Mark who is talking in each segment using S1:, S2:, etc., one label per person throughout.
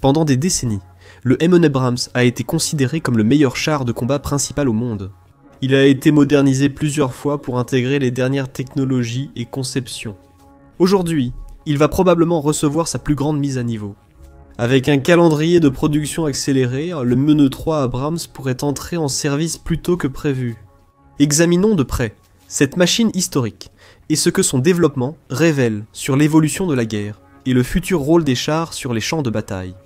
S1: Pendant des décennies, le M1 Abrams a été considéré comme le meilleur char de combat principal au monde. Il a été modernisé plusieurs fois pour intégrer les dernières technologies et conceptions. Aujourd'hui, il va probablement recevoir sa plus grande mise à niveau. Avec un calendrier de production accéléré, le M1 3 Abrams pourrait entrer en service plus tôt que prévu. Examinons de près cette machine historique et ce que son développement révèle sur l'évolution de la guerre et le futur rôle des chars sur les champs de bataille.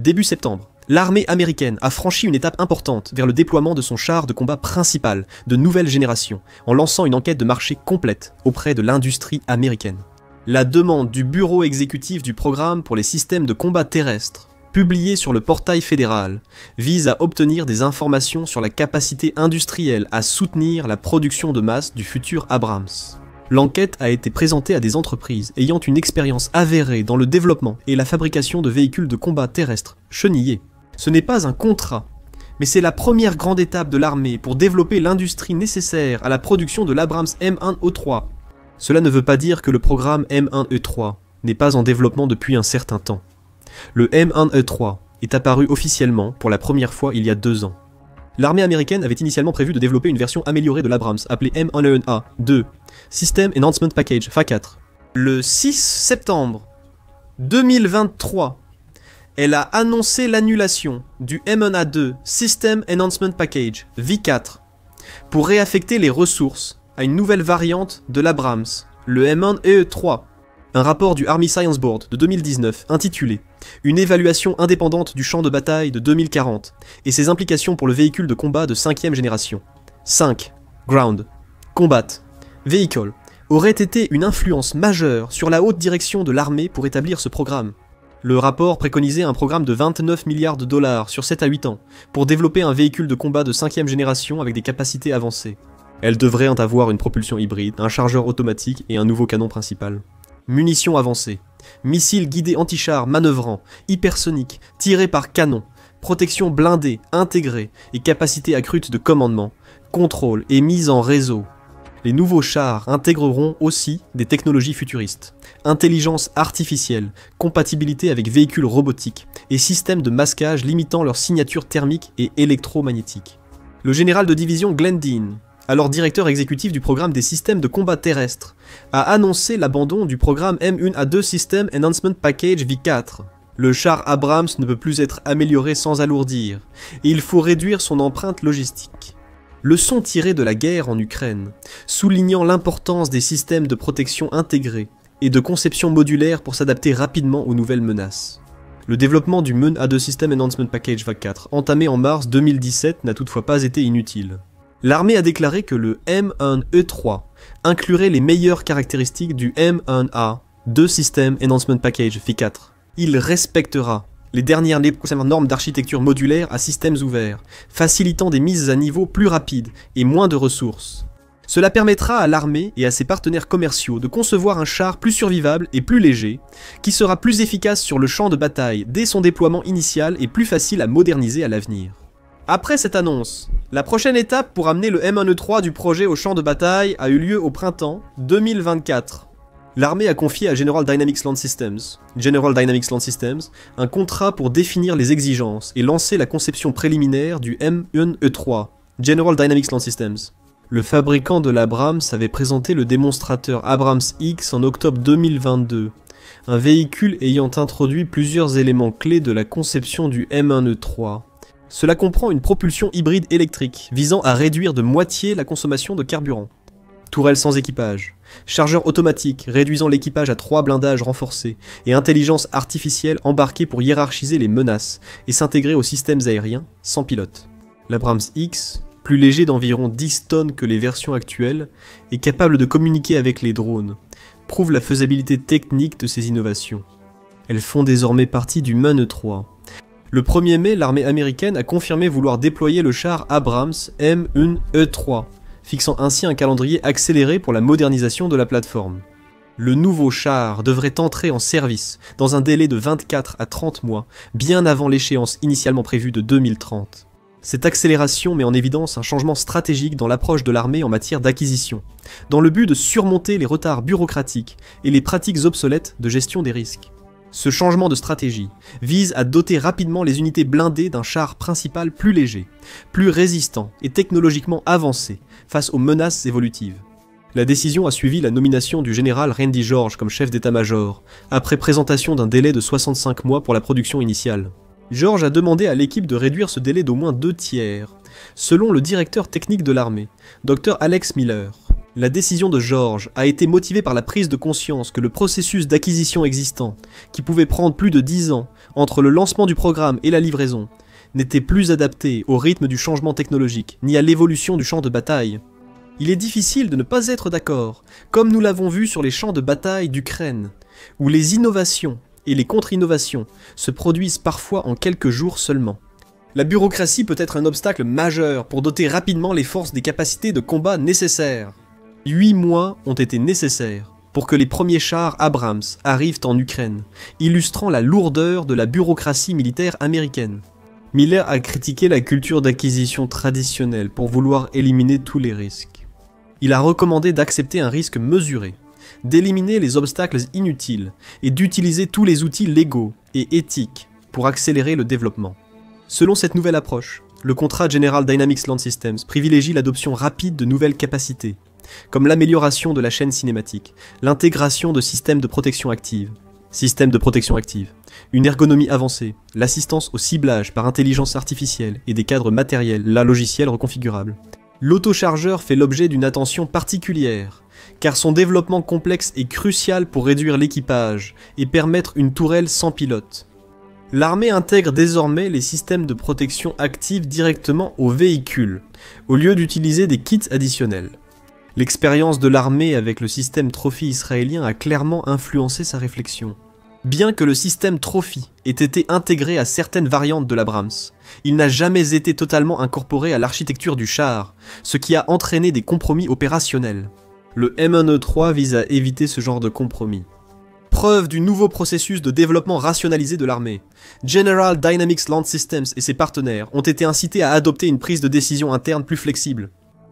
S1: Début septembre, l'armée américaine a franchi une étape importante vers le déploiement de son char de combat principal de nouvelle génération en lançant une enquête de marché complète auprès de l'industrie américaine. La demande du Bureau exécutif du programme pour les systèmes de combat terrestres, publiée sur le portail fédéral, vise à obtenir des informations sur la capacité industrielle à soutenir la production de masse du futur Abrams. L'enquête a été présentée à des entreprises ayant une expérience avérée dans le développement et la fabrication de véhicules de combat terrestres chenillés. Ce n'est pas un contrat, mais c'est la première grande étape de l'armée pour développer l'industrie nécessaire à la production de l'Abrams M1E3. Cela ne veut pas dire que le programme M1E3 n'est pas en développement depuis un certain temps. Le M1E3 est apparu officiellement pour la première fois il y a 2 ans. L'armée américaine avait initialement prévu de développer une version améliorée de l'Abrams appelée M1A2, System Enhancement Package FA4. Le 6 septembre 2023, elle a annoncé l'annulation du M1A2 System Enhancement Package V4 pour réaffecter les ressources à une nouvelle variante de l'Abrams, le M1E3. Un rapport du Army Science Board de 2019 intitulé « Une évaluation indépendante du champ de bataille de 2040 et ses implications pour le véhicule de combat de 5e génération. 5. Ground. Combat. Vehicle. Aurait été une influence majeure sur la haute direction de l'armée pour établir ce programme. Le rapport préconisait un programme de 29 milliards de dollars sur 7 à 8 ans pour développer un véhicule de combat de 5e génération avec des capacités avancées. Elle devrait avoir une propulsion hybride, un chargeur automatique et un nouveau canon principal. Munitions avancées, missiles guidés anti-chars manœuvrants, hypersoniques, tirés par canon, protection blindée, intégrée et capacité accrue de commandement, contrôle et mise en réseau. Les nouveaux chars intégreront aussi des technologies futuristes, intelligence artificielle, compatibilité avec véhicules robotiques et systèmes de masquage limitant leur signature thermique et électromagnétique. Le général de division Glenn Dean, alors directeur exécutif du programme des systèmes de combat terrestres, a annoncé l'abandon du programme M1A2 System Enhancement Package V4. Le char Abrams ne peut plus être amélioré sans alourdir, et il faut réduire son empreinte logistique. Leçon tirée de la guerre en Ukraine, soulignant l'importance des systèmes de protection intégrés et de conception modulaire pour s'adapter rapidement aux nouvelles menaces. Le développement du M1A2 System Enhancement Package V4, entamé en mars 2017, n'a toutefois pas été inutile. L'armée a déclaré que le M1E3 inclurait les meilleures caractéristiques du M1A2 System Enhancement Package V4. Il respectera les dernières normes d'architecture modulaire à systèmes ouverts, facilitant des mises à niveau plus rapides et moins de ressources. Cela permettra à l'armée et à ses partenaires commerciaux de concevoir un char plus survivable et plus léger, qui sera plus efficace sur le champ de bataille dès son déploiement initial et plus facile à moderniser à l'avenir. Après cette annonce, la prochaine étape pour amener le M1E3 du projet au champ de bataille a eu lieu au printemps 2024. L'armée a confié à General Dynamics Land Systems, un contrat pour définir les exigences et lancer la conception préliminaire du M1E3, General Dynamics Land Systems. Le fabricant de l'Abrams avait présenté le démonstrateur Abrams X en octobre 2022, un véhicule ayant introduit plusieurs éléments clés de la conception du M1E3. Cela comprend une propulsion hybride électrique, visant à réduire de moitié la consommation de carburant. Tourelle sans équipage, chargeur automatique réduisant l'équipage à 3 blindages renforcés, et intelligence artificielle embarquée pour hiérarchiser les menaces et s'intégrer aux systèmes aériens sans pilote. L'Abrams X, plus léger d'environ 10 tonnes que les versions actuelles, est capable de communiquer avec les drones, prouve la faisabilité technique de ces innovations. Elles font désormais partie du M1E3. Le 1er mai, l'armée américaine a confirmé vouloir déployer le char Abrams M1E3, fixant ainsi un calendrier accéléré pour la modernisation de la plateforme. Le nouveau char devrait entrer en service dans un délai de 24 à 30 mois, bien avant l'échéance initialement prévue de 2030. Cette accélération met en évidence un changement stratégique dans l'approche de l'armée en matière d'acquisition, dans le but de surmonter les retards bureaucratiques et les pratiques obsolètes de gestion des risques. Ce changement de stratégie vise à doter rapidement les unités blindées d'un char principal plus léger, plus résistant et technologiquement avancé face aux menaces évolutives. La décision a suivi la nomination du général Randy George comme chef d'état-major, après présentation d'un délai de 65 mois pour la production initiale. George a demandé à l'équipe de réduire ce délai d'au moins 2/3, selon le directeur technique de l'armée, Dr. Alex Miller. La décision de George a été motivée par la prise de conscience que le processus d'acquisition existant, qui pouvait prendre plus de 10 ans entre le lancement du programme et la livraison, n'était plus adapté au rythme du changement technologique, ni à l'évolution du champ de bataille. Il est difficile de ne pas être d'accord, comme nous l'avons vu sur les champs de bataille d'Ukraine, où les innovations et les contre-innovations se produisent parfois en quelques jours seulement. La bureaucratie peut être un obstacle majeur pour doter rapidement les forces des capacités de combat nécessaires. 8 mois ont été nécessaires pour que les premiers chars Abrams arrivent en Ukraine, illustrant la lourdeur de la bureaucratie militaire américaine. Miller a critiqué la culture d'acquisition traditionnelle pour vouloir éliminer tous les risques. Il a recommandé d'accepter un risque mesuré, d'éliminer les obstacles inutiles et d'utiliser tous les outils légaux et éthiques pour accélérer le développement. Selon cette nouvelle approche, le contrat General Dynamics Land Systems privilégie l'adoption rapide de nouvelles capacités, comme l'amélioration de la chaîne cinématique, l'intégration de systèmes de protection active, une ergonomie avancée, l'assistance au ciblage par intelligence artificielle et des cadres matériels, logiciels reconfigurables. L'autochargeur fait l'objet d'une attention particulière, car son développement complexe est crucial pour réduire l'équipage et permettre une tourelle sans pilote. L'armée intègre désormais les systèmes de protection active directement au véhicule, au lieu d'utiliser des kits additionnels. L'expérience de l'armée avec le système Trophy israélien a clairement influencé sa réflexion. Bien que le système Trophy ait été intégré à certaines variantes de l'Abrams, il n'a jamais été totalement incorporé à l'architecture du char, ce qui a entraîné des compromis opérationnels. Le M1E3 vise à éviter ce genre de compromis. Preuve du nouveau processus de développement rationalisé de l'armée, General Dynamics Land Systems et ses partenaires ont été incités à adopter une prise de décision interne plus flexible.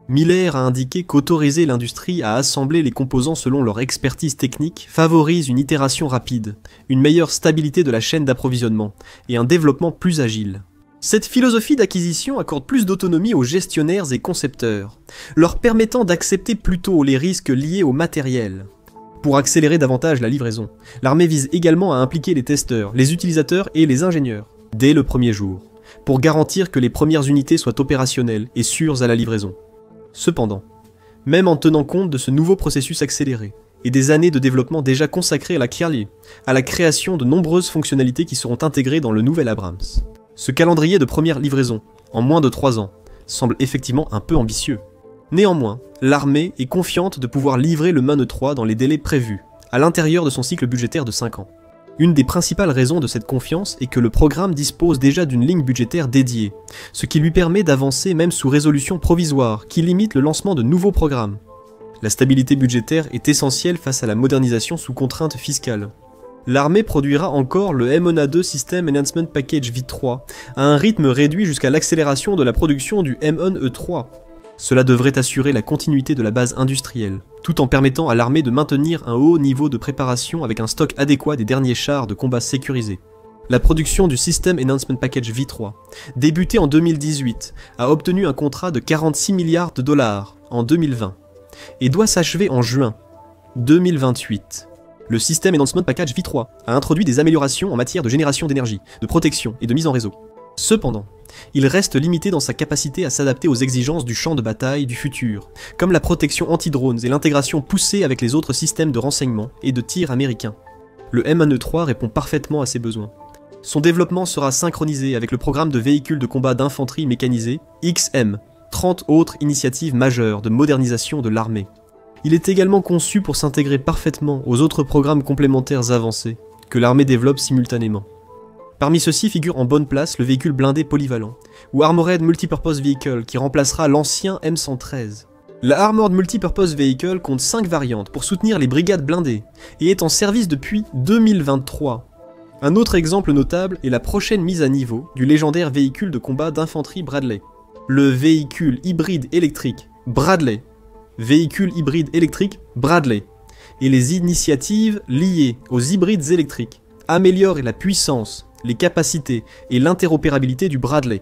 S1: Miller a indiqué qu'autoriser l'industrie à assembler les composants selon leur expertise technique favorise une itération rapide, une meilleure stabilité de la chaîne d'approvisionnement et un développement plus agile. Cette philosophie d'acquisition accorde plus d'autonomie aux gestionnaires et concepteurs, leur permettant d'accepter plus tôt les risques liés au matériel. Pour accélérer davantage la livraison, l'armée vise également à impliquer les testeurs, les utilisateurs et les ingénieurs, dès le premier jour, pour garantir que les premières unités soient opérationnelles et sûres à la livraison. Cependant, même en tenant compte de ce nouveau processus accéléré, et des années de développement déjà consacrées à la création de nombreuses fonctionnalités qui seront intégrées dans le nouvel Abrams, ce calendrier de première livraison, en moins de 3 ans, semble effectivement un peu ambitieux. Néanmoins, l'armée est confiante de pouvoir livrer le MAN-E3 dans les délais prévus, à l'intérieur de son cycle budgétaire de 5 ans. Une des principales raisons de cette confiance est que le programme dispose déjà d'une ligne budgétaire dédiée, ce qui lui permet d'avancer même sous résolution provisoire qui limite le lancement de nouveaux programmes. La stabilité budgétaire est essentielle face à la modernisation sous contrainte fiscale. L'armée produira encore le M1A2 System Enhancement Package V3 à un rythme réduit jusqu'à l'accélération de la production du M1E3. Cela devrait assurer la continuité de la base industrielle, tout en permettant à l'armée de maintenir un haut niveau de préparation avec un stock adéquat des derniers chars de combat sécurisés. La production du System Enhancement Package V3, débuté en 2018, a obtenu un contrat de 46 milliards de dollars en 2020 et doit s'achever en juin 2028. Le System Enhancement Package V3 a introduit des améliorations en matière de génération d'énergie, de protection et de mise en réseau. Cependant, il reste limité dans sa capacité à s'adapter aux exigences du champ de bataille du futur, comme la protection anti-drones et l'intégration poussée avec les autres systèmes de renseignement et de tir américains. Le M1E3 répond parfaitement à ces besoins. Son développement sera synchronisé avec le programme de véhicules de combat d'infanterie mécanisée XM, 30 autres initiatives majeures de modernisation de l'armée. Il est également conçu pour s'intégrer parfaitement aux autres programmes complémentaires avancés, que l'armée développe simultanément. Parmi ceux-ci figure en bonne place le véhicule blindé polyvalent, ou Armored Multipurpose Vehicle qui remplacera l'ancien M113. La Armored Multipurpose Vehicle compte 5 variantes pour soutenir les brigades blindées, et est en service depuis 2023. Un autre exemple notable est la prochaine mise à niveau du légendaire véhicule de combat d'infanterie Bradley. Le véhicule hybride électrique Bradley. Et les initiatives liées aux hybrides électriques améliore la puissance, les capacités et l'interopérabilité du Bradley.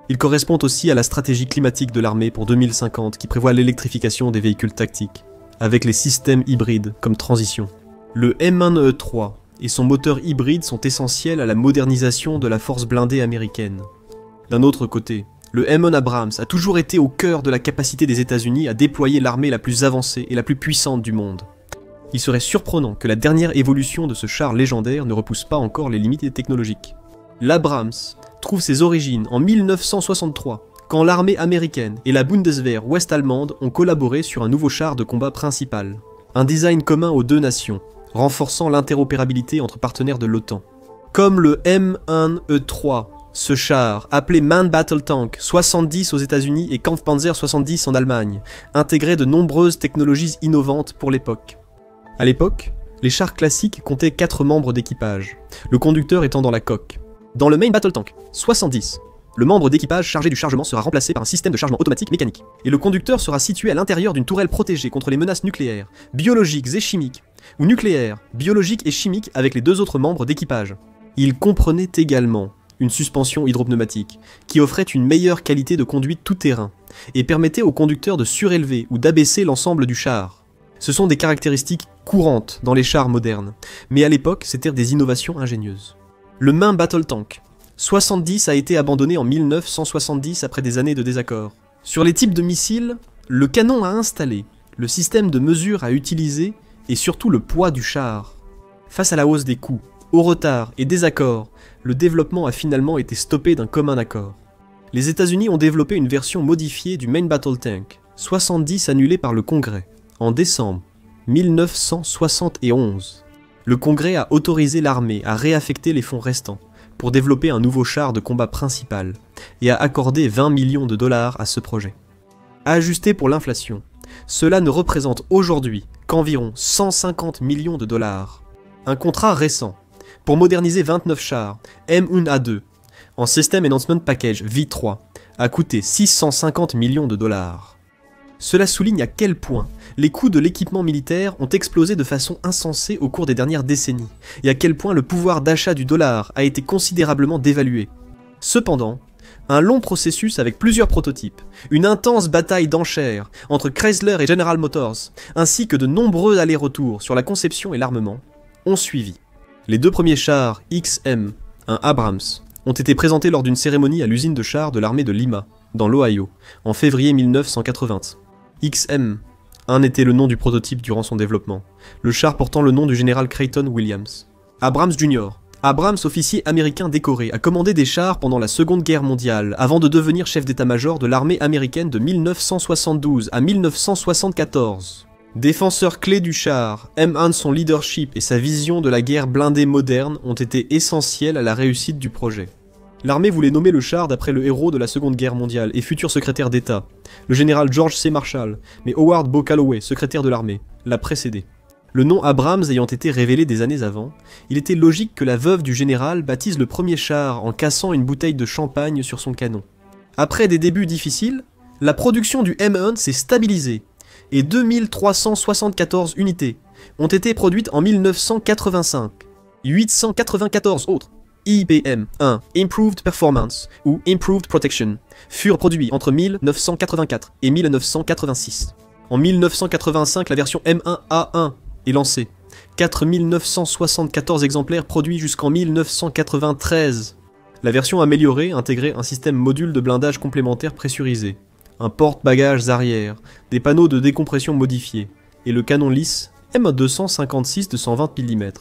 S1: Il correspond aussi à la stratégie climatique de l'armée pour 2050 qui prévoit l'électrification des véhicules tactiques, avec les systèmes hybrides comme transition. Le M1E3 et son moteur hybride sont essentiels à la modernisation de la force blindée américaine. D'un autre côté, le M1 Abrams a toujours été au cœur de la capacité des États-Unis à déployer l'armée la plus avancée et la plus puissante du monde. Il serait surprenant que la dernière évolution de ce char légendaire ne repousse pas encore les limites technologiques. L'Abrams trouve ses origines en 1963, quand l'armée américaine et la Bundeswehr ouest-allemande ont collaboré sur un nouveau char de combat principal. Un design commun aux deux nations, renforçant l'interopérabilité entre partenaires de l'OTAN. Comme le M1E3, ce char, appelé Man Battle Tank 70 aux États-Unis et Kampfpanzer 70 en Allemagne, intégrait de nombreuses technologies innovantes pour l'époque. À l'époque, les chars classiques comptaient 4 membres d'équipage, le conducteur étant dans la coque. Dans le Main Battle Tank 70, le membre d'équipage chargé du chargement sera remplacé par un système de chargement automatique mécanique, et le conducteur sera situé à l'intérieur d'une tourelle protégée contre les menaces nucléaires, biologiques et chimiques, ou nucléaires, biologiques et chimiques avec les 2 autres membres d'équipage. Il comprenait également une suspension hydropneumatique, qui offrait une meilleure qualité de conduite tout-terrain, et permettait au conducteur de surélever ou d'abaisser l'ensemble du char. Ce sont des caractéristiques courantes dans les chars modernes, mais à l'époque c'étaient des innovations ingénieuses. Le Main Battle Tank 70 a été abandonné en 1970 après des années de désaccords. Sur les types de missiles, le canon à installer, le système de mesure à utiliser et surtout le poids du char. Face à la hausse des coûts, au retard et désaccords, le développement a finalement été stoppé d'un commun accord. Les États-Unis ont développé une version modifiée du Main Battle Tank 70 annulée par le Congrès en décembre 1971. Le Congrès a autorisé l'armée à réaffecter les fonds restants pour développer un nouveau char de combat principal et a accordé 20 millions de dollars à ce projet. Ajusté pour l'inflation, cela ne représente aujourd'hui qu'environ 150 millions de dollars. Un contrat récent pour moderniser 29 chars M1A2 en System Enhancement Package V3 a coûté 650 millions de dollars. Cela souligne à quel point les coûts de l'équipement militaire ont explosé de façon insensée au cours des dernières décennies, et à quel point le pouvoir d'achat du dollar a été considérablement dévalué. Cependant, un long processus avec plusieurs prototypes, une intense bataille d'enchères entre Chrysler et General Motors, ainsi que de nombreux allers-retours sur la conception et l'armement, ont suivi. Les 2 premiers chars XM, un Abrams, ont été présentés lors d'une cérémonie à l'usine de chars de l'armée de Lima, dans l'Ohio, en février 1980. XM-1 était le nom du prototype durant son développement, le char portant le nom du général Creighton Williams. Abrams Jr. Abrams, officier américain décoré, a commandé des chars pendant la Seconde Guerre mondiale, avant de devenir chef d'état-major de l'armée américaine de 1972 à 1974. Défenseur clé du char, M1, son leadership et sa vision de la guerre blindée moderne ont été essentiels à la réussite du projet. L'armée voulait nommer le char d'après le héros de la Seconde Guerre mondiale et futur secrétaire d'État, le général George C. Marshall, mais Howard Bo Calloway, secrétaire de l'armée, l'a précédé. Le nom Abrams ayant été révélé des années avant, il était logique que la veuve du général baptise le premier char en cassant une bouteille de champagne sur son canon. Après des débuts difficiles, la production du M1 s'est stabilisée, et 2374 unités ont été produites en 1985. 894 autres IPM-1 Improved Performance ou Improved Protection furent produits entre 1984 et 1986. En 1985, la version M1A1 est lancée. 4974 exemplaires produits jusqu'en 1993. La version améliorée intégrait un système module de blindage complémentaire pressurisé, un porte-bagages arrière, des panneaux de décompression modifiés, et le canon lisse M256 de 120 mm.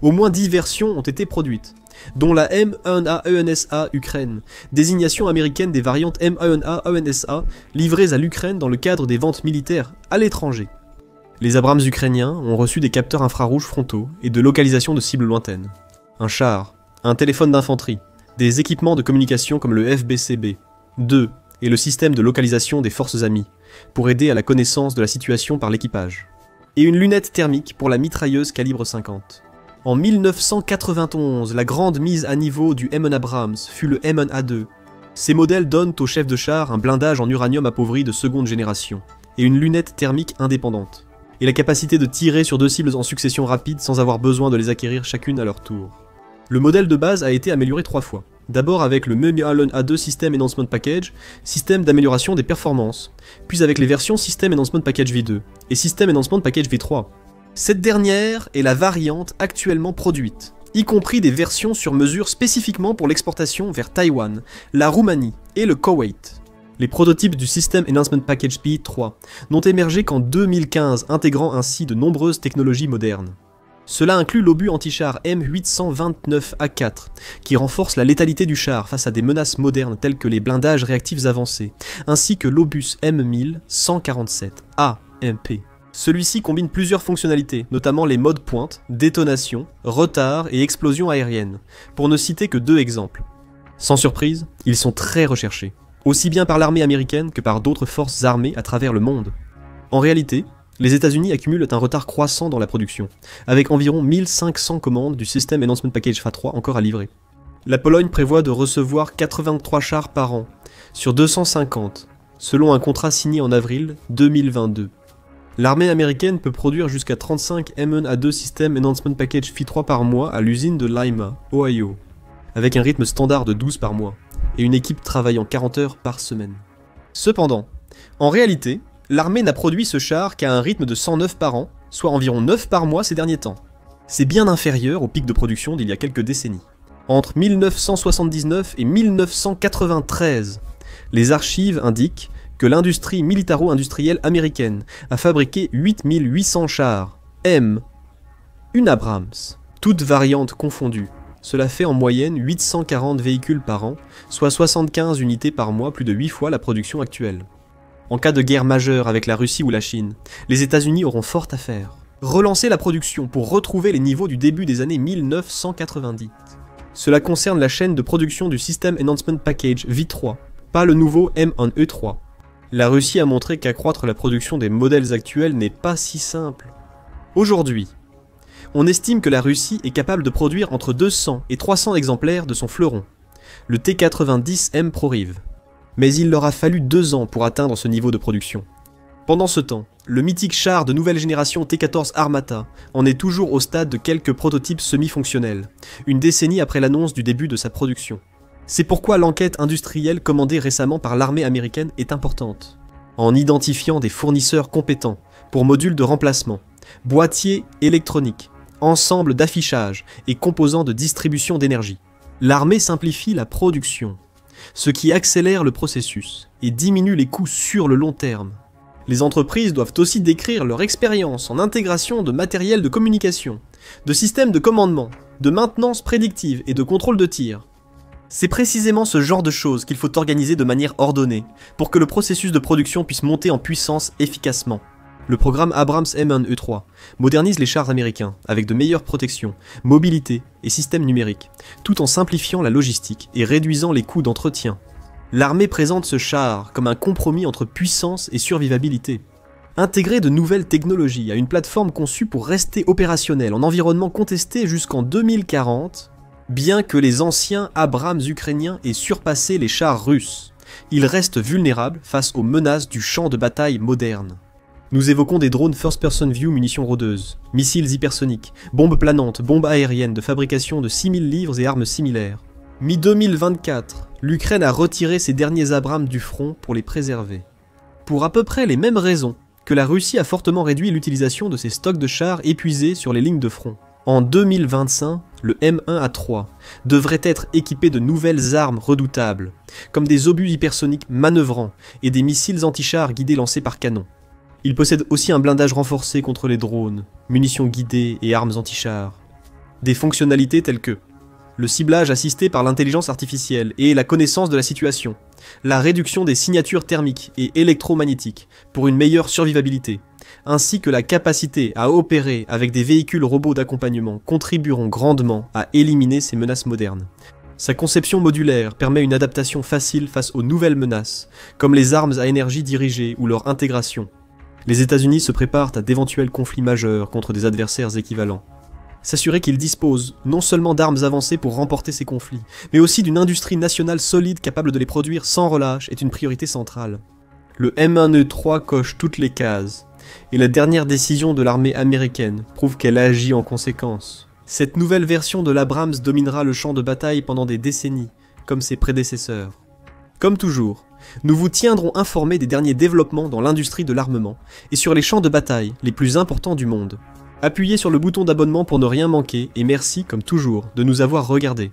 S1: Au moins 10 versions ont été produites, dont la M1A-ENSA Ukraine, désignation américaine des variantes M1A-ENSA livrées à l'Ukraine dans le cadre des ventes militaires à l'étranger. Les Abrams ukrainiens ont reçu des capteurs infrarouges frontaux et de localisation de cibles lointaines, un char, un téléphone d'infanterie, des équipements de communication comme le FBCB, 2 et le système de localisation des forces amies, pour aider à la connaissance de la situation par l'équipage, et une lunette thermique pour la mitrailleuse calibre 50. En 1991, la grande mise à niveau du M1 Abrams fut le M1A2. Ces modèles donnent au chef de char un blindage en uranium appauvri de seconde génération, et une lunette thermique indépendante, et la capacité de tirer sur 2 cibles en succession rapide sans avoir besoin de les acquérir chacune à leur tour. Le modèle de base a été amélioré 3 fois. D'abord avec le Mulholland A2 System Enhancement Package, système d'amélioration des performances, puis avec les versions System Enhancement Package V2 et System Enhancement Package V3. Cette dernière est la variante actuellement produite, y compris des versions sur mesure spécifiquement pour l'exportation vers Taïwan, la Roumanie et le Koweït. Les prototypes du System Enhancement Package V3 n'ont émergé qu'en 2015, intégrant ainsi de nombreuses technologies modernes. Cela inclut l'obus anti-char M829A4, qui renforce la létalité du char face à des menaces modernes telles que les blindages réactifs avancés, ainsi que l'obus M1147AMP. Celui-ci combine plusieurs fonctionnalités, notamment les modes pointe, détonation, retard et explosion aérienne, pour ne citer que 2 exemples. Sans surprise, ils sont très recherchés, aussi bien par l'armée américaine que par d'autres forces armées à travers le monde. En réalité, les États-Unis accumulent un retard croissant dans la production, avec environ 1500 commandes du System Enhancement Package FA3 encore à livrer. La Pologne prévoit de recevoir 83 chars par an, sur 250, selon un contrat signé en avril 2022. L'armée américaine peut produire jusqu'à 35 M1A2 System Enhancement Package FI3 par mois à l'usine de Lima, Ohio, avec un rythme standard de 12 par mois, et une équipe travaillant 40 heures par semaine. Cependant, en réalité, l'armée n'a produit ce char qu'à un rythme de 109 par an, soit environ 9 par mois ces derniers temps. C'est bien inférieur au pic de production d'il y a quelques décennies. Entre 1979 et 1993, les archives indiquent que l'industrie militaro-industrielle américaine a fabriqué 8800 chars, une Abrams, toutes variantes confondues. Cela fait en moyenne 840 véhicules par an, soit 75 unités par mois, plus de 8 fois la production actuelle. En cas de guerre majeure avec la Russie ou la Chine, les États-Unis auront fort à faire. Relancer la production pour retrouver les niveaux du début des années 1990. Cela concerne la chaîne de production du System Enhancement Package V3, pas le nouveau M1E3. La Russie a montré qu'accroître la production des modèles actuels n'est pas si simple. Aujourd'hui, on estime que la Russie est capable de produire entre 200 et 300 exemplaires de son fleuron, le T90M ProRiv. Mais il leur a fallu 2 ans pour atteindre ce niveau de production. Pendant ce temps, le mythique char de nouvelle génération T14 Armata en est toujours au stade de quelques prototypes semi-fonctionnels, une décennie après l'annonce du début de sa production. C'est pourquoi l'enquête industrielle commandée récemment par l'armée américaine est importante, en identifiant des fournisseurs compétents pour modules de remplacement, boîtiers électroniques, ensemble d'affichage et composants de distribution d'énergie. L'armée simplifie la production, ce qui accélère le processus et diminue les coûts sur le long terme. Les entreprises doivent aussi décrire leur expérience en intégration de matériel de communication, de systèmes de commandement, de maintenance prédictive et de contrôle de tir. C'est précisément ce genre de choses qu'il faut organiser de manière ordonnée pour que le processus de production puisse monter en puissance efficacement. Le programme Abrams M1E3 modernise les chars américains avec de meilleures protections, mobilité et systèmes numériques, tout en simplifiant la logistique et réduisant les coûts d'entretien. L'armée présente ce char comme un compromis entre puissance et survivabilité. Intégrer de nouvelles technologies à une plateforme conçue pour rester opérationnelle en environnement contesté jusqu'en 2040, bien que les anciens Abrams ukrainiens aient surpassé les chars russes, ils restent vulnérables face aux menaces du champ de bataille moderne. Nous évoquons des drones first-person view munitions rôdeuses, missiles hypersoniques, bombes planantes, bombes aériennes de fabrication de 6000 livres et armes similaires. Mi-2024, l'Ukraine a retiré ses derniers Abrams du front pour les préserver. Pour à peu près les mêmes raisons que la Russie a fortement réduit l'utilisation de ses stocks de chars épuisés sur les lignes de front. En 2025, le M1A3 devrait être équipé de nouvelles armes redoutables, comme des obus hypersoniques manœuvrants et des missiles anti-chars guidés lancés par canon. Il possède aussi un blindage renforcé contre les drones, munitions guidées et armes anti-chars. Des fonctionnalités telles que le ciblage assisté par l'intelligence artificielle et la connaissance de la situation, la réduction des signatures thermiques et électromagnétiques pour une meilleure survivabilité, ainsi que la capacité à opérer avec des véhicules robots d'accompagnement contribueront grandement à éliminer ces menaces modernes. Sa conception modulaire permet une adaptation facile face aux nouvelles menaces, comme les armes à énergie dirigée ou leur intégration. Les États-Unis se préparent à d'éventuels conflits majeurs contre des adversaires équivalents. S'assurer qu'ils disposent non seulement d'armes avancées pour remporter ces conflits, mais aussi d'une industrie nationale solide capable de les produire sans relâche est une priorité centrale. Le M1E3 coche toutes les cases, et la dernière décision de l'armée américaine prouve qu'elle agit en conséquence. Cette nouvelle version de l'Abrams dominera le champ de bataille pendant des décennies, comme ses prédécesseurs. Comme toujours, nous vous tiendrons informés des derniers développements dans l'industrie de l'armement et sur les champs de bataille les plus importants du monde. Appuyez sur le bouton d'abonnement pour ne rien manquer et merci, comme toujours, de nous avoir regardés.